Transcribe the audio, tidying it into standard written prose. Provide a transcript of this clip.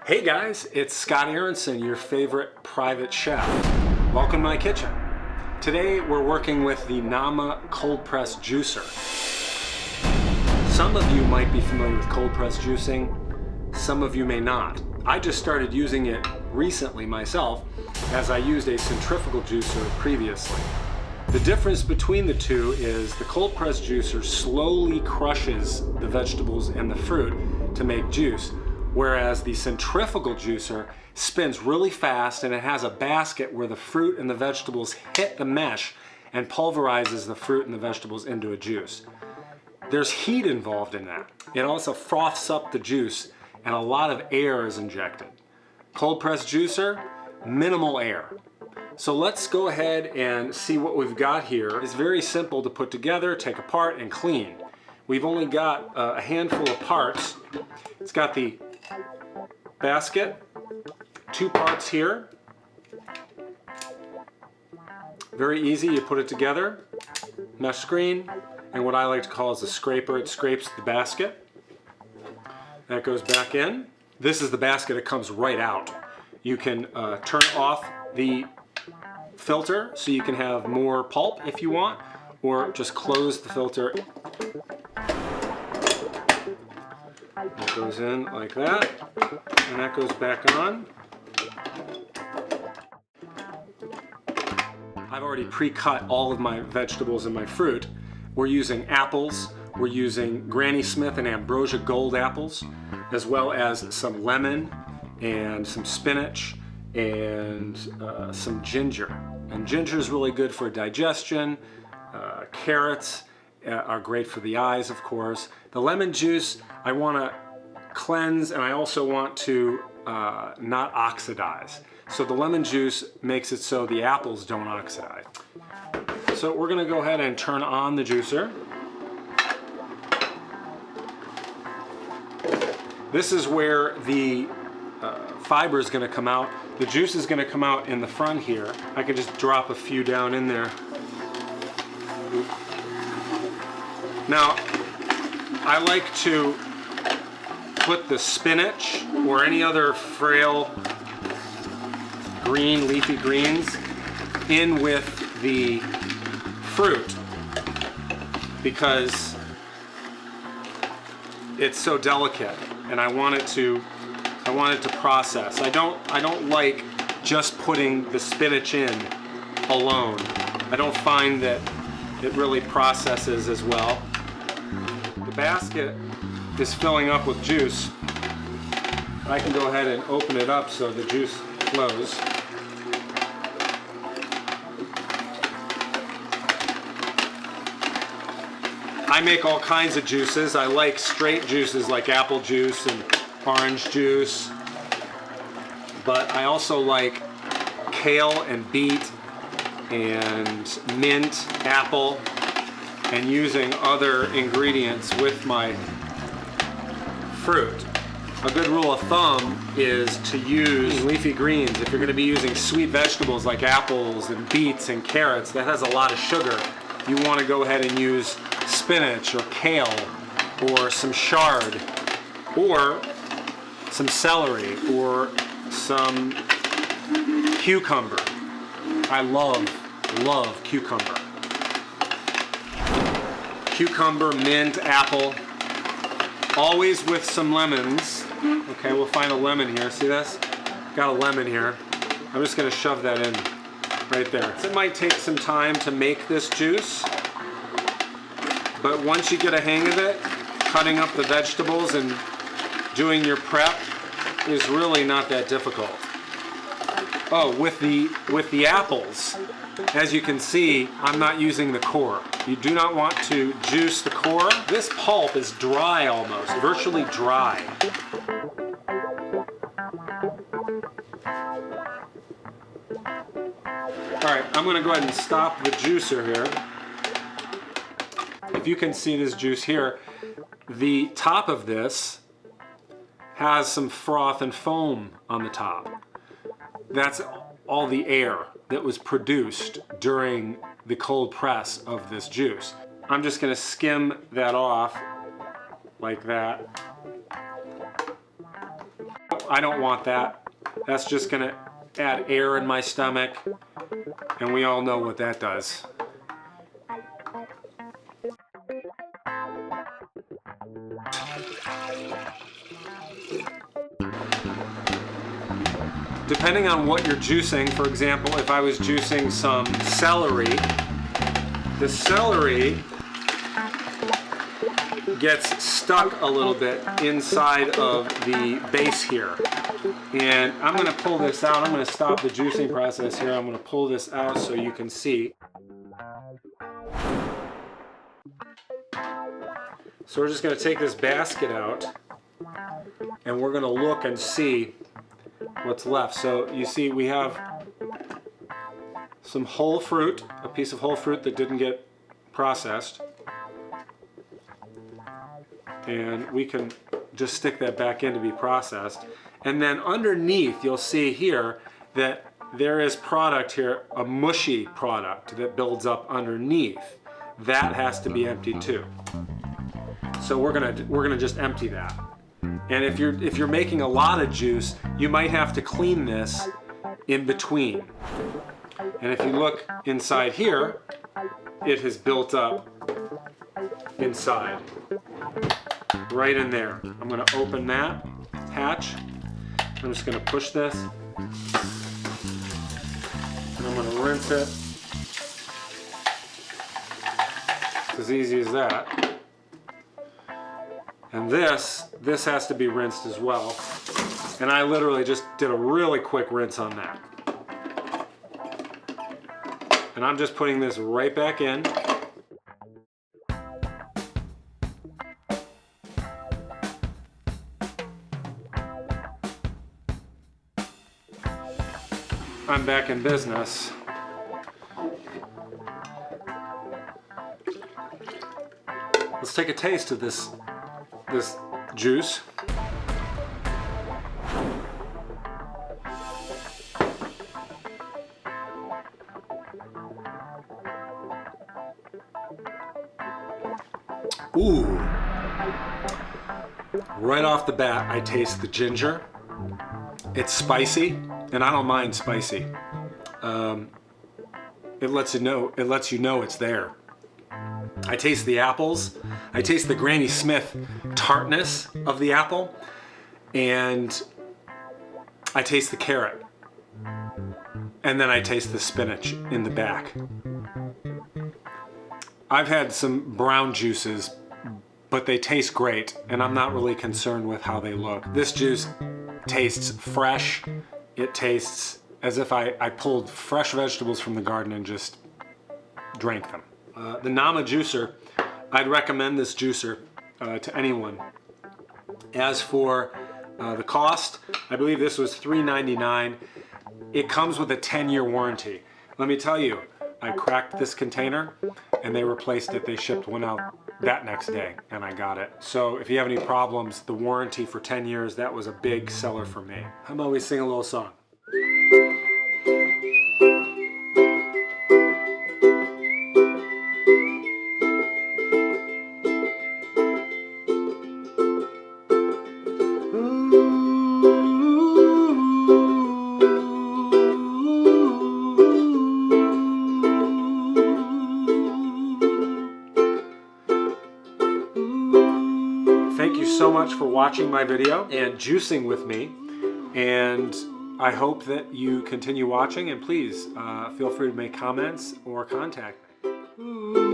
Hey guys, it's Scott Aaronson, your favorite private chef. Welcome to my kitchen. Today we're working with the Namawell cold press juicer. Some of you might be familiar with cold press juicing, some of you may not. I just started using it recently myself, as I used a centrifugal juicer previously. The difference between the two is the cold press juicer slowly crushes the vegetables and the fruit to make juice, whereas the centrifugal juicer spins really fast and it has a basket where the fruit and the vegetables hit the mesh and pulverizes the fruit and the vegetables into a juice. There's heat involved in that. It also froths up the juice and a lot of air is injected. Cold press juicer, minimal air. So let's go ahead and see what we've got here. It's very simple to put together, take apart, and clean. We've only got a handful of parts. It's got the basket, 2 parts here. Very easy, you put it together, mesh screen, and what I like to call is a scraper. It scrapes the basket. That goes back in. This is the basket, it comes right out. You can turn off the filter so you can have more pulp if you want, or just close the filter. It goes in like that, and that goes back on. I've already pre-cut all of my vegetables and my fruit. We're using apples, we're using Granny Smith and Ambrosia Gold apples, as well as some lemon and some spinach and some ginger. And ginger is really good for digestion. Carrots are great for the eyes, of course. The lemon juice, I want to cleanse, and I also want to not oxidize. So the lemon juice makes it so the apples don't oxidize. So we're going to go ahead and turn on the juicer. This is where the fiber is going to come out. The juice is going to come out in the front here. I can just drop a few down in there. Now, I like to put the spinach or any other frail green, leafy greens in with the fruit because it's so delicate and I want it to process. I don't like just putting the spinach in alone. I don't find that it really processes as well. The basket is filling up with juice. I can go ahead and open it up so the juice flows. I make all kinds of juices. I like straight juices like apple juice and orange juice, but I also like kale and beet and mint, apple, and using other ingredients with my fruit. A good rule of thumb is to use leafy greens. If you're going to be using sweet vegetables like apples and beets and carrots, that has a lot of sugar. You want to go ahead and use spinach or kale or some chard or some celery or some cucumber. I love cucumber. Cucumber, mint, apple, always with some lemons. Okay, we'll find a lemon here. See this? Got a lemon here. I'm just going to shove that in right there. It might take some time to make this juice, but once you get a hang of it, cutting up the vegetables and doing your prep is really not that difficult. Oh, with the apples, as you can see, I'm not using the core. You do not want to juice the core. This pulp is dry almost, virtually dry. All right, I'm going to go ahead and stop the juicer here. If you can see this juice here, the top of this has some froth and foam on the top. That's all the air that was produced during the cold press of this juice. I'm just going to skim that off like that. I don't want that. That's just gonna add air in my stomach, and we all know what that does. Depending on what you're juicing, for example, if I was juicing some celery, the celery gets stuck a little bit inside of the base here. And I'm going to pull this out. I'm going to stop the juicing process here. I'm going to pull this out so you can see. So we're just going to take this basket out, and we're going to look and see what's left. So you see we have some whole fruit, a piece of whole fruit that didn't get processed. And we can just stick that back in to be processed. And then underneath you'll see here that there is product here, a mushy product that builds up underneath. That has to be emptied too. So we're gonna just empty that. And if you're making a lot of juice, you might have to clean this in between. And if you look inside here, it has built up inside, right in there. I'm going to open that hatch. I'm just going to push this, and I'm going to rinse it. It's as easy as that. And this has to be rinsed as well. And I literally just did a really quick rinse on that. And I'm just putting this right back in. I'm back in business. Let's take a taste of this juice. Ooh. Right off the bat, I taste the ginger. It's spicy, and I don't mind spicy. It lets you know it's there. I taste the apples. I taste the Granny Smith tartness of the apple, and I taste the carrot. And then I taste the spinach in the back. I've had some brown juices, but they taste great, and I'm not really concerned with how they look. This juice tastes fresh. It tastes as if I pulled fresh vegetables from the garden and just drank them. The Namawell JUICER, I'd recommend this juicer to anyone. As for the cost, I believe this was $3.99. It comes with a 10-year warranty. Let me tell you, I cracked this container and they replaced it. They shipped one out that next day and I got it. So if you have any problems, the warranty for 10 years, that was a big seller for me. How about we sing a little song? Thank you so much for watching my video and juicing with me, and I hope that you continue watching, and please feel free to make comments or contact me.